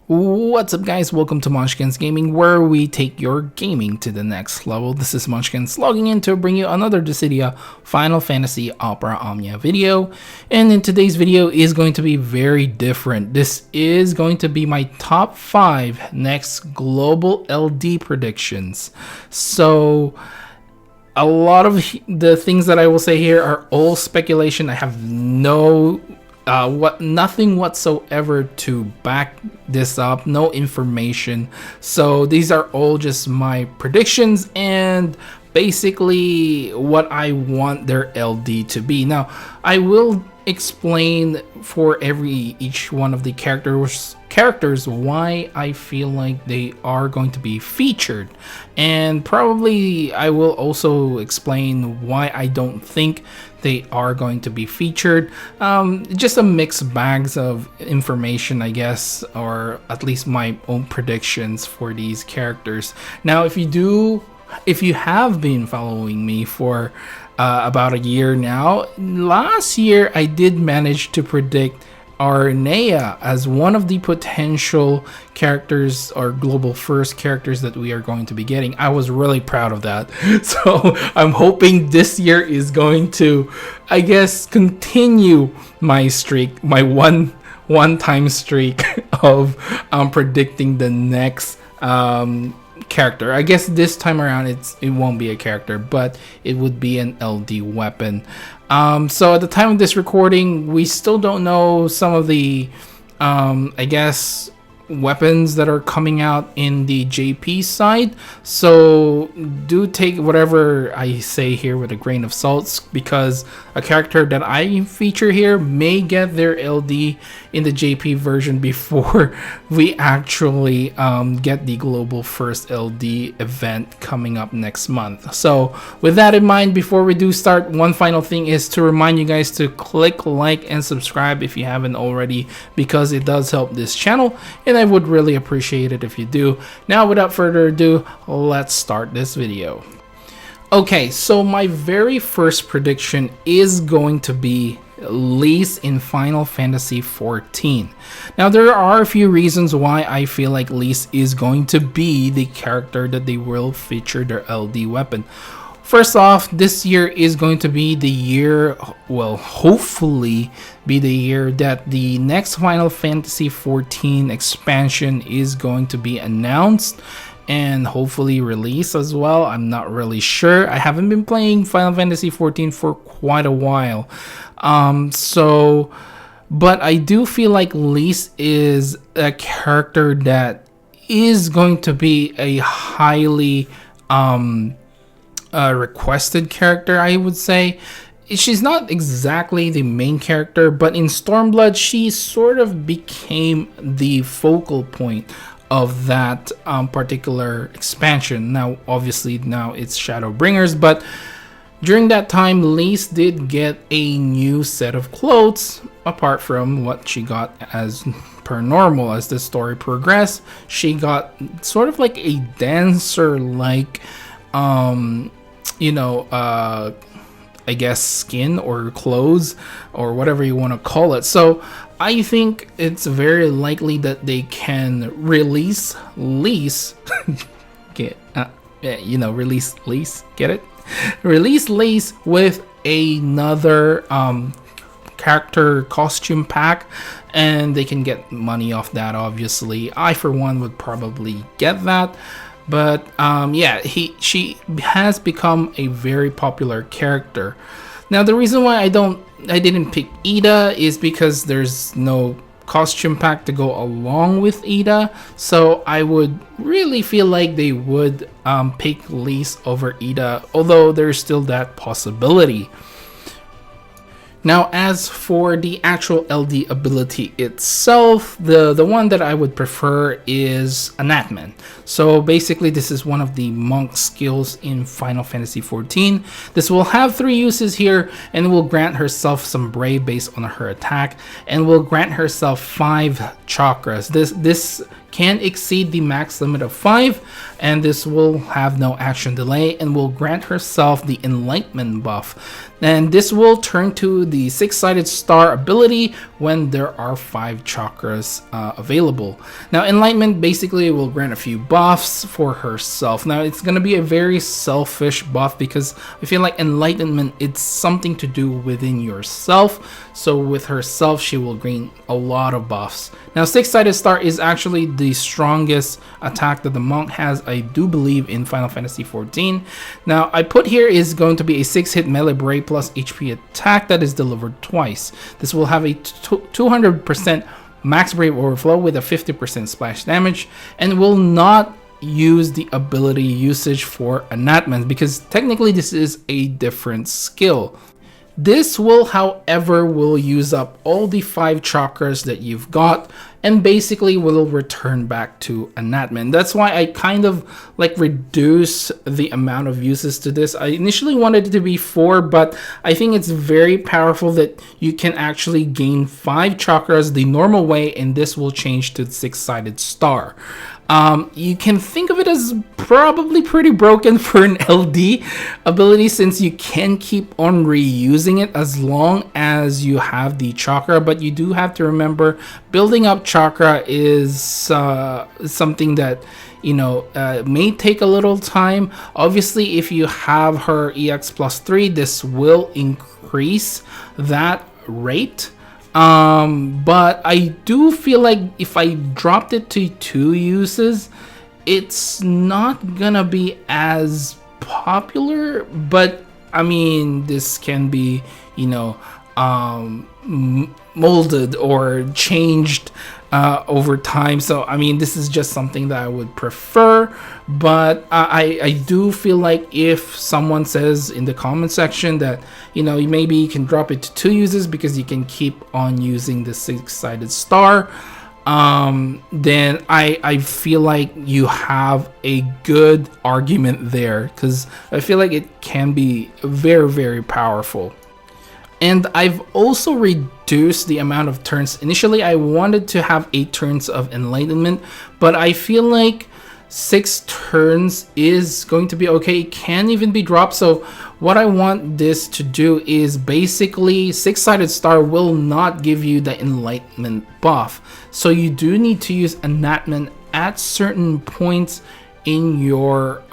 What's up guys, welcome to Monchkinz Gaming, where we take your gaming to the next level. This is Monchkinz logging in to bring you another Dissidia Final Fantasy Opera Omnia video. And in today's video is going to be very different. This is going to be my top 5 next global LD predictions. So a lot of the things that I will say here are all speculation. I have nothing whatsoever to back this up, no information. So these are all just my predictions and basically what I want their LD to be. Now I will explain for each one of the characters why I feel like they are going to be featured, and probably I will also explain why I don't think they are going to be featured. Just a mixed bags of information, I guess, or at least my own predictions for these characters. Now if you have been following me for about a year now, last year I did manage to predict Auron as one of the potential characters or global first characters that we are going to be getting. I was really proud of that. So I'm hoping this year is going to, I guess, continue my streak, my one-time streak of predicting the next character. I guess this time around it won't be a character, but it would be an LD weapon. So at the time of this recording, we still don't know some of the I guess weapons that are coming out in the JP side, so do take whatever I say here with a grain of salt, because a character that I feature here may get their LD in the JP version before we actually get the global first LD event coming up next month. So with that in mind, before we do start, one final thing is to remind you guys to click like and subscribe if you haven't already, because it does help this channel and I would really appreciate it if you do. Now without further ado, let's start this video. Okay, so my very first prediction is going to be Lyse in Final Fantasy XIV. Now there are a few reasons why I feel like Lyse is going to be the character that they will feature their LD weapon. First off, this year is going to be the year, well, hopefully be the year that the next Final Fantasy XIV expansion is going to be announced and hopefully released as well. I'm not really sure. I haven't been playing Final Fantasy XIV for quite a while. But I do feel like Lyse is a character that is going to be a highly requested character, I would say. She's not exactly the main character, but in Stormblood she sort of became the focal point of that particular expansion. Now obviously now it's Shadowbringers, but during that time Lyse did get a new set of clothes apart from what she got as per normal. As the story progressed, she got sort of like a dancer like I guess skin or clothes or whatever you want to call it. So I think it's very likely that they can release Lyse release Lyse, get it? Release Lyse with another character costume pack, and they can get money off that. Obviously I for one would probably get that. But yeah, she has become a very popular character. Now the reason why I didn't pick Ida is because there's no costume pack to go along with Ida. So I would really feel like they would pick Lyse over Ida, although there's still that possibility. Now as for the actual LD ability itself, the one that I would prefer is Anatman. So basically this is one of the monk skills in Final Fantasy XIV. This will have 3 uses here and will grant herself some brave based on her attack, and will grant herself 5 chakras. This can exceed the max limit of 5, and this will have no action delay and will grant herself the Enlightenment buff. And this will turn to the 6-sided star ability when there are 5 chakras available. Now Enlightenment basically will grant a few buffs for herself. Now it's going to be a very selfish buff because I feel like Enlightenment, it's something to do within yourself. So with herself, she will gain a lot of buffs. Now 6-sided star is actually the strongest attack that the monk has, I do believe, in Final Fantasy XIV. Now I put here is going to be a 6-hit melee break plus HP attack that is delivered twice. This will have a 200% max brave overflow with a 50% splash damage, and will not use the ability usage for enactment because technically this is a different skill. This will, however, will use up all the 5 chakras that you've got and basically will return back to enactment. That's why I kind of like reduce the amount of uses to this. I initially wanted it to be 4, but I think it's very powerful that you can actually gain 5 chakras the normal way, and this will change to 6-sided star. You can think of it as probably pretty broken for an LD ability since you can keep on reusing it as long as you have the chakra, but you do have to remember building up chakra is something that may take a little time. Obviously, if you have her EX plus 3, this will increase that rate. But I do feel like if I dropped it to 2 uses, it's not gonna be as popular. But I mean, this can be, molded or changed over time. So I mean, this is just something that I would prefer, but I do feel like if someone says in the comment section that maybe you can drop it to 2 uses because you can keep on using the 6-sided star, then I feel like you have a good argument there, because I feel like it can be very, very powerful. And I've also reduced the amount of turns. Initially, I wanted to have 8 turns of Enlightenment, but I feel like 6 turns is going to be okay. It can even be dropped. So what I want this to do is basically 6-sided star will not give you the Enlightenment buff. So you do need to use enactment at certain points in your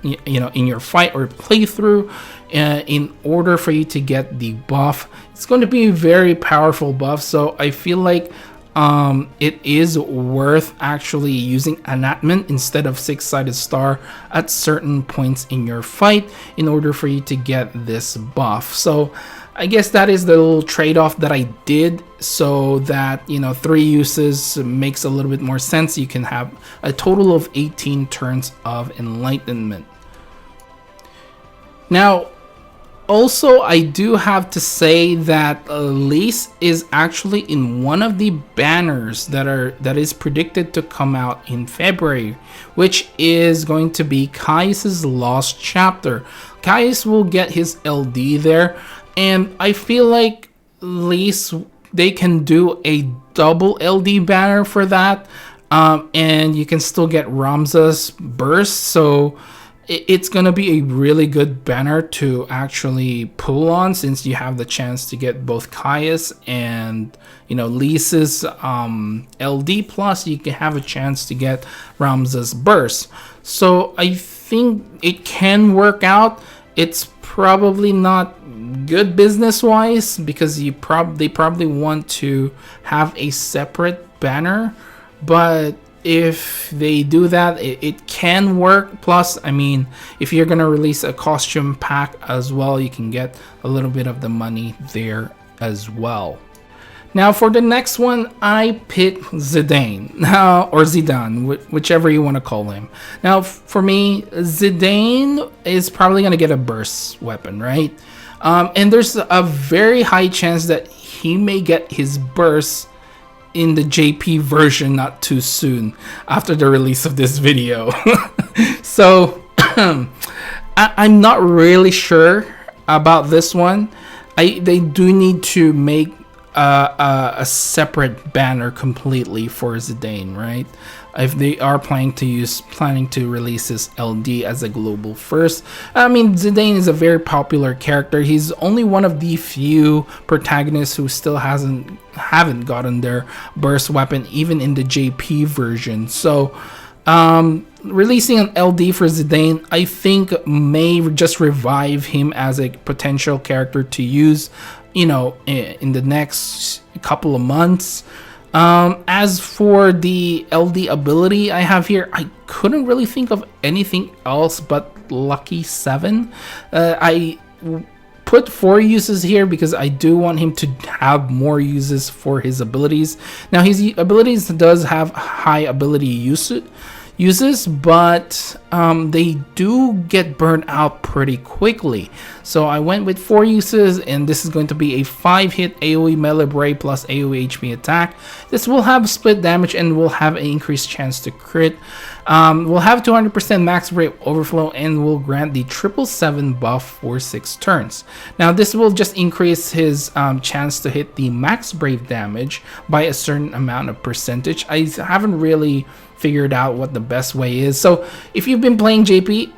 in your fight or playthrough in order for you to get the buff. It's going to be a very powerful buff, so I feel like it is worth actually using enactment instead of 6-sided star at certain points in your fight in order for you to get this buff. So I guess that is the little trade-off that I did, so that 3 uses makes a little bit more sense. You can have a total of 18 turns of Enlightenment. Now also, I do have to say that Lyse is actually in one of the banners that is predicted to come out in February, which is going to be Caius's Lost Chapter. Caius will get his LD there, and I feel like Lyse, they can do a double LD banner for that, and you can still get Ramza's Burst. So it's gonna be a really good banner to actually pull on, since you have the chance to get both Caius and Lyse's LD, plus you can have a chance to get Ramza's Burst. So I think it can work out. It's probably not good business wise because they probably want to have a separate banner, but if they do that, it can work. Plus, I mean, if you're gonna release a costume pack as well, you can get a little bit of the money there as well. Now for the next one, I picked Zidane, or Zidane, whichever you want to call him. Now for me, Zidane is probably gonna get a burst weapon, right? And there's a very high chance that he may get his burst in the JP version not too soon after the release of this video. So I'm not really sure about this one. They do need to make a separate banner completely for Zidane, right? If they are planning to release his LD as a global first. I mean, Zidane is a very popular character. He's only one of the few protagonists who still haven't gotten their burst weapon, even in the JP version. So releasing an LD for Zidane, I think, may just revive him as a potential character to use, you know, in the next couple of months. As for the LD ability I have here, I couldn't really think of anything else but Lucky 7. I put 4 uses here because I do want him to have more uses for his abilities. Now, his abilities does have high ability uses, but they do get burnt out pretty quickly. So I went with 4 uses, and this is going to be a 5-hit AoE melee brave plus AoE HP attack. This will have split damage and will have an increased chance to crit. Will have 200% max brave overflow and will grant the 777 buff for 6 turns. Now this will just increase his chance to hit the max brave damage by a certain amount of percentage. I haven't really figured out what the best way is. So if you've been playing JP,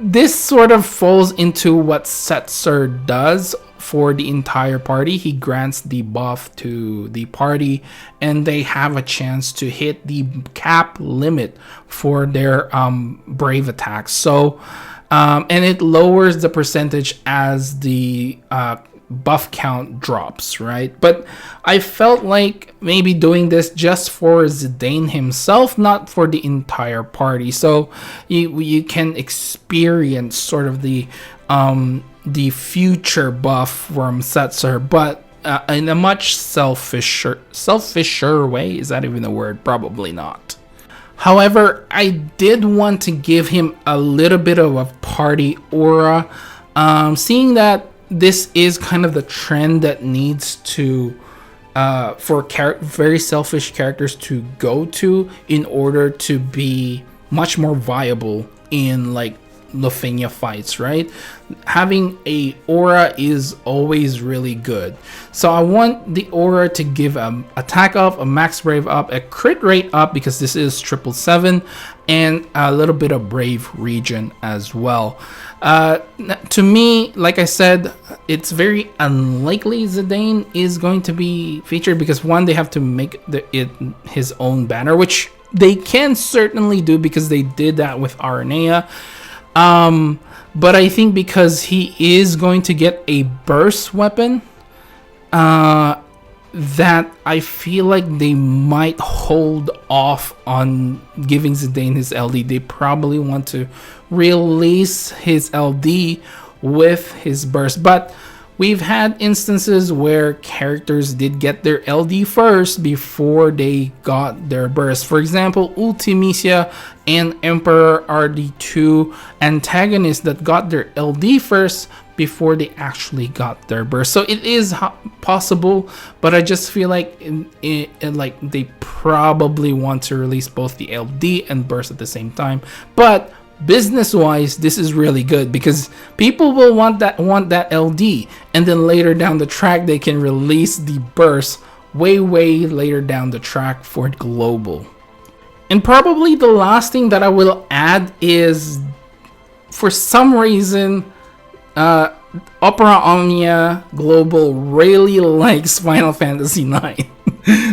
this sort of falls into what Setzer does for the entire party. He grants the buff to the party and they have a chance to hit the cap limit for their brave attacks. So and it lowers the percentage as the buff count drops, right? But I felt like maybe doing this just for Zidane himself, not for the entire party, so you can experience sort of the future buff from Setzer, but in a much selfisher way. Is that even a word? Probably not. However, I did want to give him a little bit of a party aura, seeing that this is kind of the trend that needs to for very selfish characters to go to in order to be much more viable in like Lufenia fights, right? Having a aura is always really good. So I want the aura to give attack up, a max brave up, a crit rate up because this is 777, and a little bit of brave regen as well. To me, like I said, it's very unlikely Zidane is going to be featured because one, they have to make it his own banner, which they can certainly do because they did that with Auron. But I think because he is going to get a burst weapon, that I feel like they might hold off on giving Zidane his LD. They probably want to release his LD with his burst. But we've had instances where characters did get their LD first before they got their burst. For example, Ultimisia and Emperor are the 2 antagonists that got their LD first before they actually got their burst. So it is possible, but I just feel like like they probably want to release both the LD and burst at the same time. But business wise, this is really good because people will want that LD, and then later down the track they can release the burst way later down the track for global. And probably the last thing that I will add is, for some reason, Omnia Global really likes Final Fantasy IX.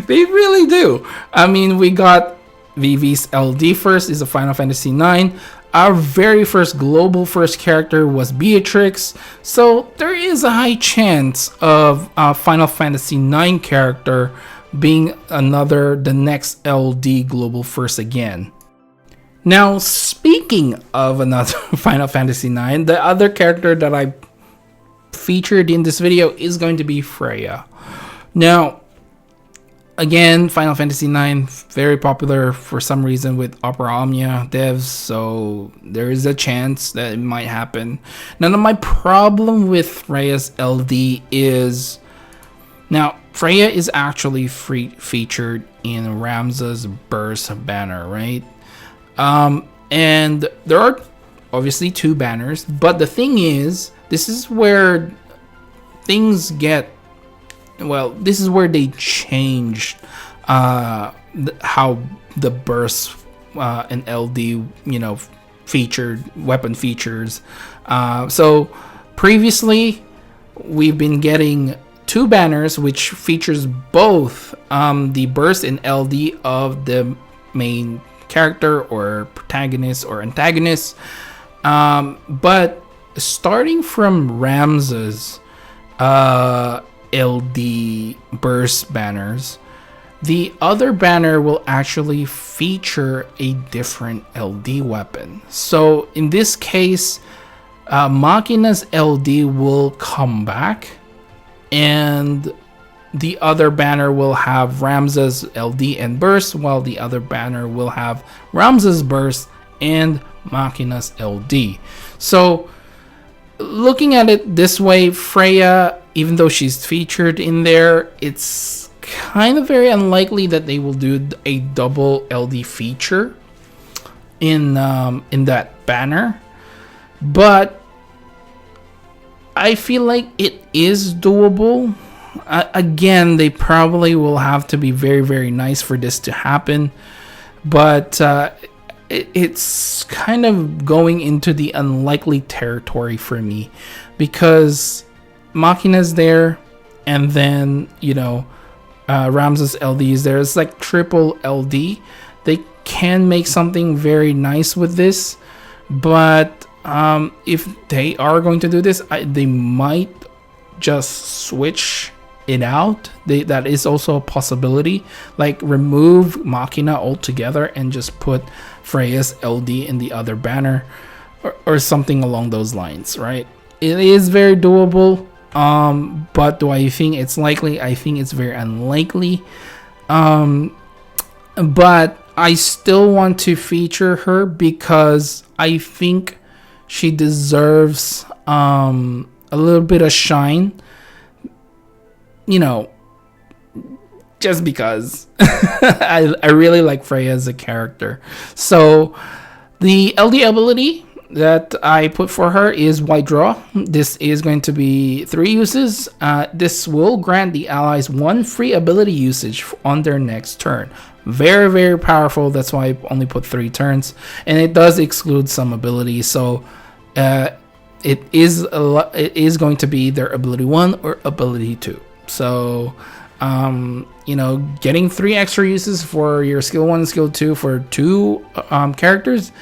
They really do. I mean, we got Vivi's LD first is a Final Fantasy IX. Our very first global first character was Beatrix, so there is a high chance of a Final Fantasy IX character being the next LD global first again. Now, speaking of another Final Fantasy IX, the other character that I featured in this video is going to be Freya. Now, again, Final Fantasy IX, very popular for some reason with Omnia devs, so there is a chance that it might happen. Now, my problem with Freya's LD is, now, Freya is actually featured in Ramza's Burst banner, right? And there are obviously 2 banners, but the thing is, this is where things get, well, this is where they changed how the burst and LD, featured weapon features. So previously, we've been getting 2 banners which features both the burst and LD of the main character or protagonist or antagonist. But starting from Ramza's LD burst banners, the other banner will actually feature a different LD weapon. So in this case, Monchkinz's LD will come back, and the other banner will have Ramza's LD and burst, while the other banner will have Ramza's burst and Monchkinz's LD. So looking at it this way, Freya, even though she's featured in there, it's kind of very unlikely that they will do a double LD feature in that banner. But I feel like it is doable. Again, they probably will have to be very, very nice for this to happen. But it's kind of going into the unlikely territory for me, because Monchkinz there, and then, Ramza's LD is there. It's like triple LD. They can make something very nice with this, but if they are going to do this, they might just switch it out. That is also a possibility. Like remove Monchkinz altogether and just put Freya's LD in the other banner, or something along those lines, right? It is very doable. But do I think it's likely? I think it's very unlikely. But I still want to feature her because I think she deserves a little bit of shine. Just because I really like Freya as a character. So the LD ability that I put for her is Wide Draw. This is going to be 3 uses. This will grant the allies 1 free ability usage on their next turn. Very, very powerful. That's why I only put 3 turns, and it does exclude some abilities. So it is going to be their ability 1 or ability 2. So getting 3 extra uses for your skill 1 and skill 2 for 2 characters,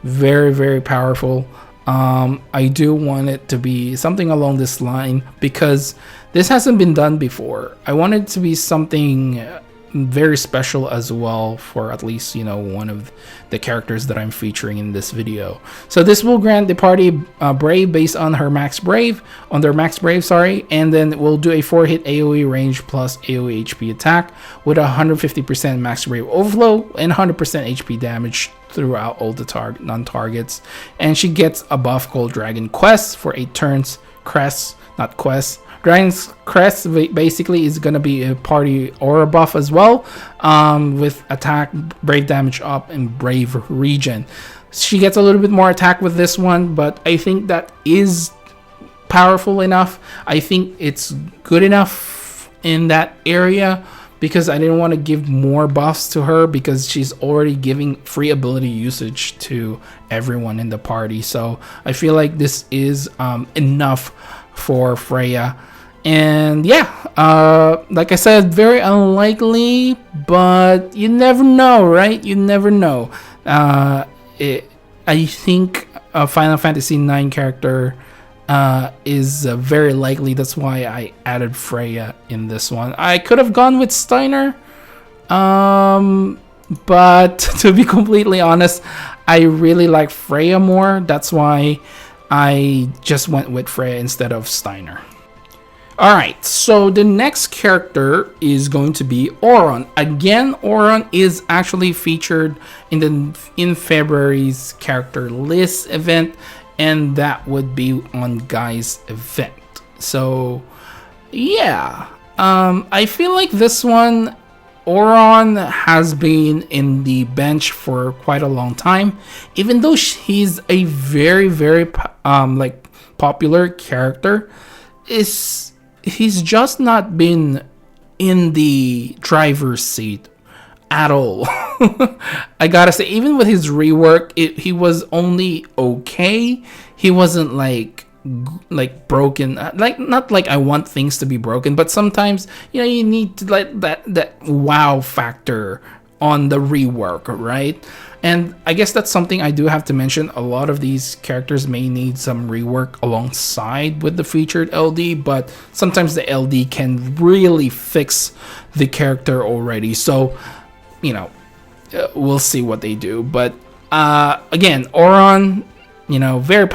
very, very powerful. I do want it to be something along this line because this hasn't been done before. I want it to be something very special as well for at least one of the characters that I'm featuring in this video. So this will grant the party brave based on their max brave, and then we'll do a 4-hit AoE range plus AoE HP attack with 150% max brave overflow and 100% HP damage throughout all the non-targets. And she gets a buff called Dragon Quest for 8 turns. Crest, not quest. Dragon's Crest basically is going to be a party aura buff as well, with attack, brave damage up, and brave regen. She gets a little bit more attack with this one, but I think that is powerful enough. I think it's good enough in that area because I didn't want to give more buffs to her because she's already giving free ability usage to everyone in the party. So I feel like this is enough for Freya. And yeah, like I said, very unlikely, but you never know, right? You never know. I think a Final Fantasy IX character is very likely. That's why I added Freya in this one. I could have gone with Steiner, but to be completely honest, I really like Freya more. That's why I just went with Freya instead of Steiner. Alright, so the next character is going to be Auron. Again, Auron is actually featured in February's character list event, and that would be on Guy's event. So yeah, I feel like this one, Auron has been in the bench for quite a long time, even though he's a very, very popular character. he's just not been in the driver's seat at all. I gotta say, even with his rework, he was only okay. He wasn't like broken, like not like I want things to be broken, but sometimes you need to let that wow factor on the rework, right? And I guess that's something I do have to mention. A lot of these characters may need some rework alongside with the featured LD, but sometimes the LD can really fix the character already. So we'll see what they do. But again, Auron, very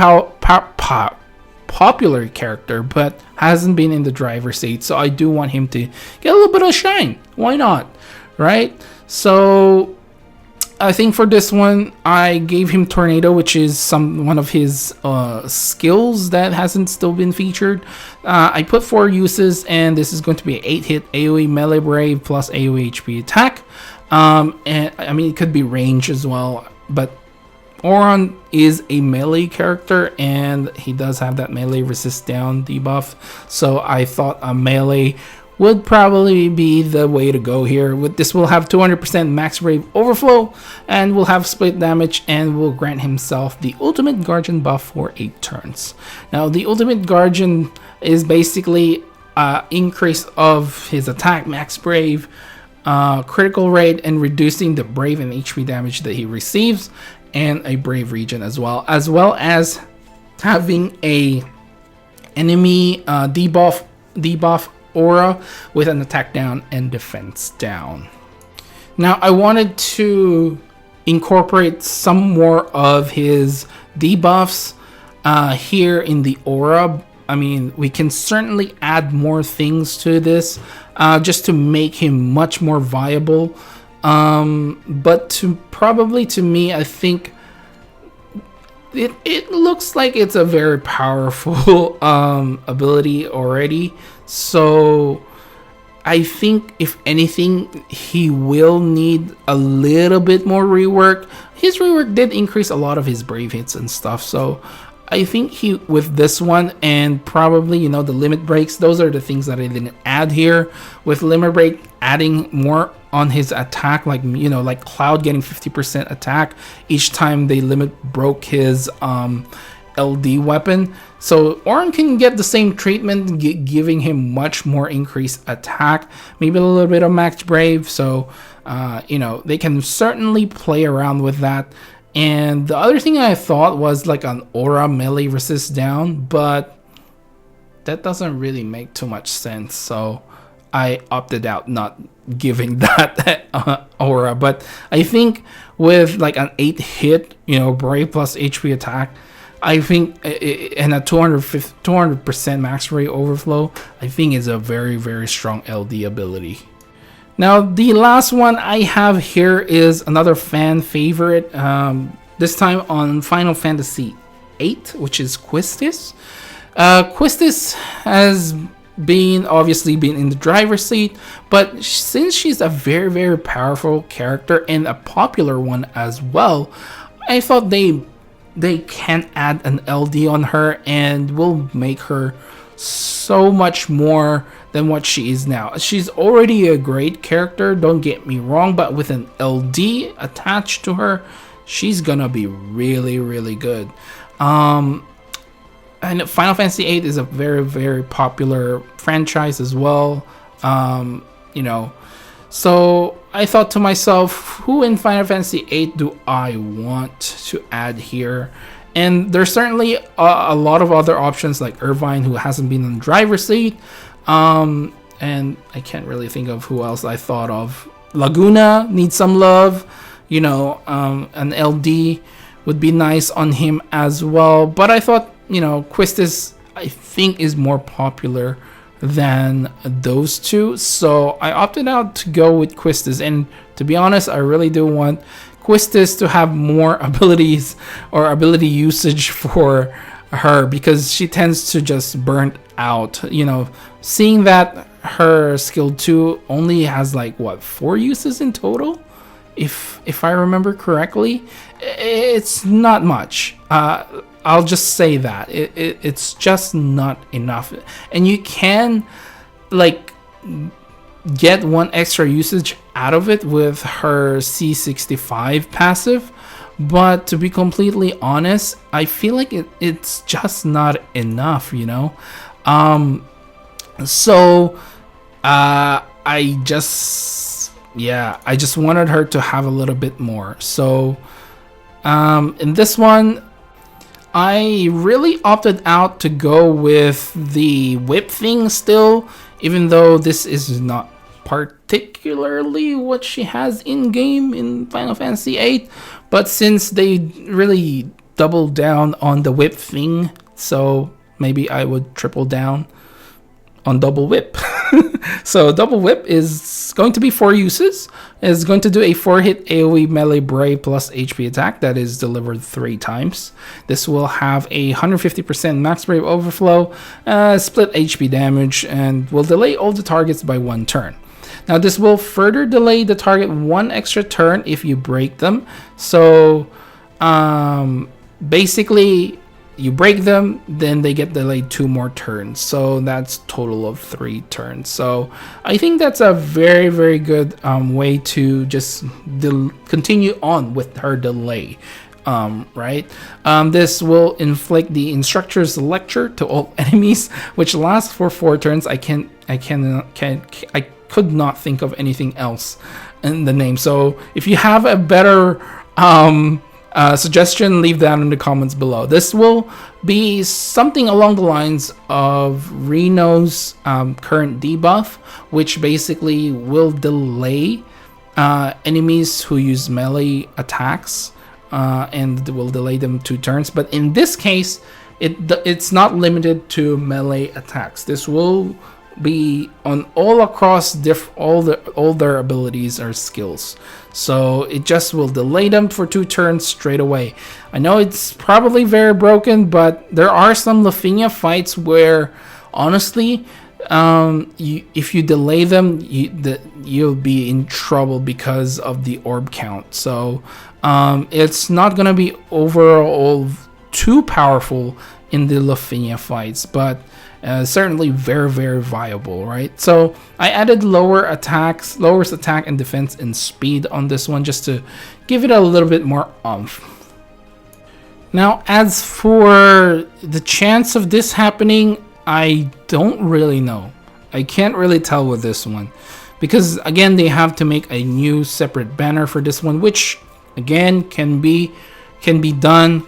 popular character, but hasn't been in the driver's seat, so I do want him to get a little bit of shine. Why not, right? So I think for this one, I gave him Tornado, which is one of his skills that hasn't still been featured. I put 4 uses, and this is going to be an 8-hit AoE melee brave plus AoE HP attack. And I mean, it could be range as well, but Auron is a melee character, and he does have that melee resist down debuff, so I thought a melee would probably be the way to go here. With this, we'll have 200% max brave overflow, and we'll have split damage, and will grant himself the ultimate guardian buff for 8 turns. Now, the ultimate guardian is basically increase of his attack, max brave, critical rate, and reducing the brave and HP damage that he receives, and a brave region as well as having a enemy debuff aura with an attack down and defense down. Now, I wanted to incorporate some more of his debuffs here in the aura. I mean, we can certainly add more things to this just to make him much more viable. But to me, I think it looks like it's a very powerful ability already. So I think if anything, he will need a little bit more rework. His rework did increase a lot of his brave hits and stuff, so I think with this one, and probably the limit breaks, those are the things that I didn't add here. With limit break, adding more on his attack, like Cloud getting 50% attack each time they limit broke his LD weapon. So Auron can get the same treatment, giving him much more increased attack, maybe a little bit of max brave. So they can certainly play around with that. And the other thing I thought was like an aura melee resist down, but that doesn't really make too much sense, so I opted out not giving that aura. But I think with like an 8-hit brave plus HP attack, I think, and a 200% max rate overflow, I think is a very, very strong LD ability. Now, the last one I have here is another fan favorite, this time on Final Fantasy VIII, which is Quistis. Quistis has obviously been in the driver's seat, but since she's a very, very powerful character and a popular one as well, I thought they can add an LD on her and will make her so much more than what she is now. She's already a great character, don't get me wrong, but with an LD attached to her, she's gonna be really, really good. And Final Fantasy VIII is a very, very popular franchise as well. So I thought to myself, who in Final Fantasy VIII do I want to add here? And there's certainly a lot of other options, like Irvine, who hasn't been in the driver's seat. And I can't really think of who else I thought of. Laguna needs some love. An LD would be nice on him as well. But I thought, Quistis, I think, is more popular than those two. So I opted out to go with Quistis. And to be honest, I really do want Quistis to have more abilities or ability usage for her, because she tends to just burn out. Seeing that her skill 2 only has like 4 uses in total, if I remember correctly, it's not much. I'll just say that it's just not enough, and you can like get one extra usage out of it with her C65 passive, but to be completely honest, I feel like it's just not enough, you know. So I just wanted her to have a little bit more. So in this one, I really opted out to go with the whip thing still, even though this is not particularly what she has in game in Final Fantasy VIII, but since they really doubled down on the whip thing, so maybe I would triple down on double whip. So double whip is going to be 4 uses. It's going to do a 4-hit AoE melee brave plus HP attack that is delivered 3 times. This will have a 150% max brave overflow, split HP damage, and will delay all the targets by 1 turn. Now this will further delay the target 1 extra turn if you break them. So basically, you break them, then they get delayed 2 more turns. So that's total of 3 turns. So I think that's a very, very good way to just continue on with her delay. Right? This will inflict the instructor's lecture to all enemies, which lasts for 4 turns. I could not think of anything else in the name. So if you have a better suggestion, leave that in the comments below. This will be something along the lines of Reno's current debuff, which basically will delay enemies who use melee attacks and will delay them 2 turns. But in this case, it's not limited to melee attacks. This will be on all across all their abilities or skills, so it just will delay them for 2 turns straight away. I know it's probably very broken, but there are some Lafina fights where honestly if you delay them, you'll be in trouble because of the orb count. So it's not gonna be overall too powerful in the Lafina fights, but certainly very, very viable, right? So I added lowers attack and defense and speed on this one just to give it a little bit more oomph. Now, as for the chance of this happening, I don't really know. I can't really tell with this one, because again, they have to make a new separate banner for this one, which again can be done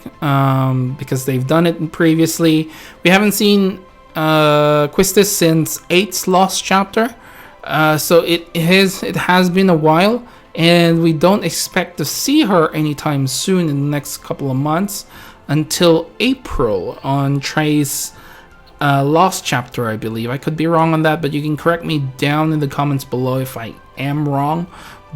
because they've done it previously. We haven't seen Quistis since 8's Lost Chapter, so it has been a while, and we don't expect to see her anytime soon in the next couple of months until April on Trey's Lost Chapter, I believe. I could be wrong on that, but you can correct me down in the comments below if I am wrong.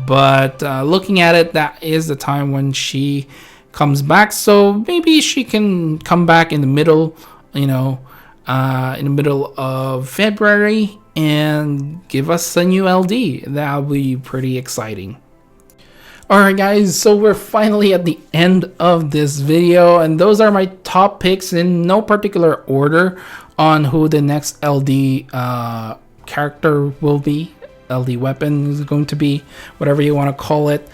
But looking at it, that is the time when she comes back, so maybe she can come back in the middle, you know, in the middle of February and give us a new LD. That'll be pretty exciting. Alright guys, so we're finally at the end of this video, and those are my top picks in no particular order on who the next LD character will be. LD weapon is going to be, whatever you want to call it.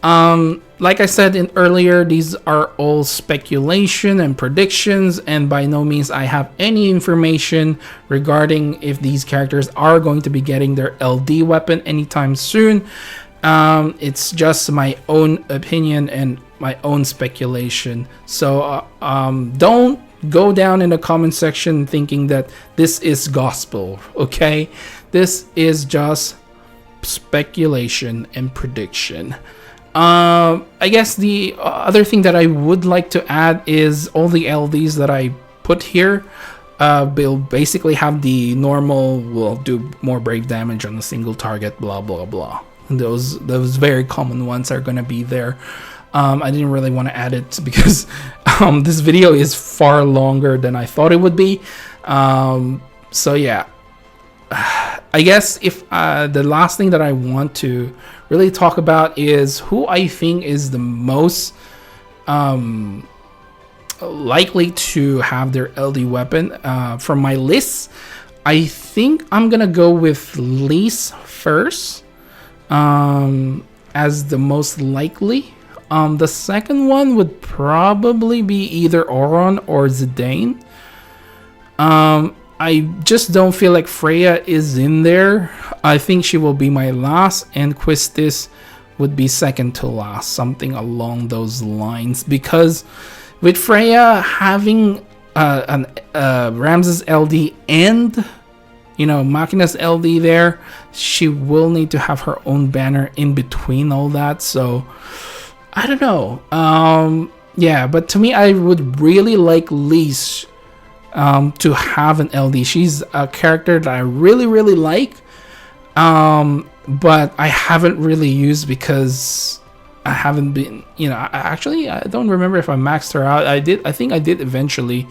Like I said earlier, these are all speculation and predictions, and by no means I have any information regarding if these characters are going to be getting their LD weapon anytime soon. It's just my own opinion and my own speculation. So don't go down in the comment section thinking that this is gospel, okay? This is just speculation and prediction. I guess the other thing that I would like to add is all the LDs that I put here will basically have the normal, will do more brave damage on a single target, blah blah blah. Those very common ones are gonna be there. I didn't really want to add it because this video is far longer than I thought it would be. So yeah, I guess if the last thing that I want to really talk about is who I think is the most likely to have their LD weapon. From my list, I think I'm gonna go with Lyse first, as the most likely. The second one would probably be either Auron or Zidane. I just don't feel like Freya is in there. I think she will be my last, and Quistis would be second to last, something along those lines. Because with Freya having Ramses LD and Monchkinz LD there, she will need to have her own banner in between all that. So I don't know. Yeah, but to me, I would really like Lyse to have an LD. She's a character that I really like, but I haven't really used because I haven't been, I don't remember if I maxed her out. I think I did eventually,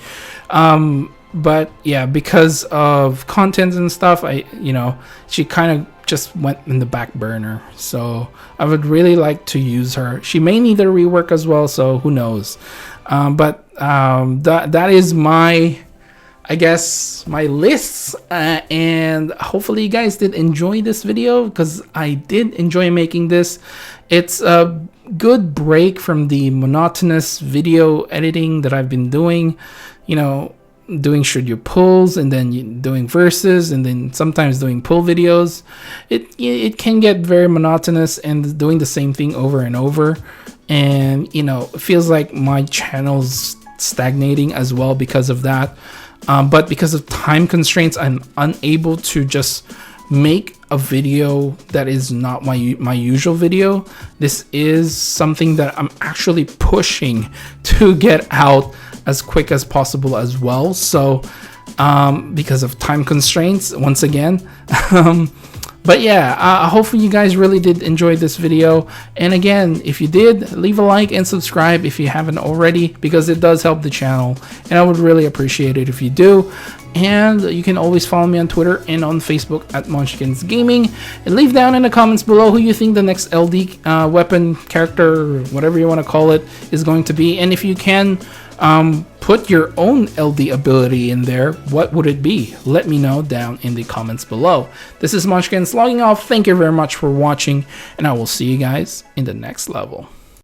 but yeah, because of content and stuff, she kind of just went in the back burner. So I would really like to use her. She may need a rework as well, so who knows. But that is my, I guess, my lists, and hopefully you guys did enjoy this video, because I did enjoy making this. It's a good break from the monotonous video editing that I've been doing, doing should you pulls, and then doing verses, and then sometimes doing pull videos. It can get very monotonous and doing the same thing over and over, and it feels like my channel's stagnating as well because of that. But because of time constraints, I'm unable to just make a video that is not my usual video. This is something that I'm actually pushing to get out as quick as possible as well. So because of time constraints, once again. But yeah, hopefully you guys really did enjoy this video. And again, if you did, leave a like and subscribe if you haven't already, because it does help the channel, and I would really appreciate it if you do. And you can always follow me on Twitter and on Facebook at Monchkinz Gaming, and leave down in the comments below who you think the next LD weapon, character, or whatever you want to call it, is going to be. And if you can put your own LD ability in there, what would it be? Let me know down in the comments below. This is Monchkinz logging off. Thank you very much for watching, and I will see you guys in the next level.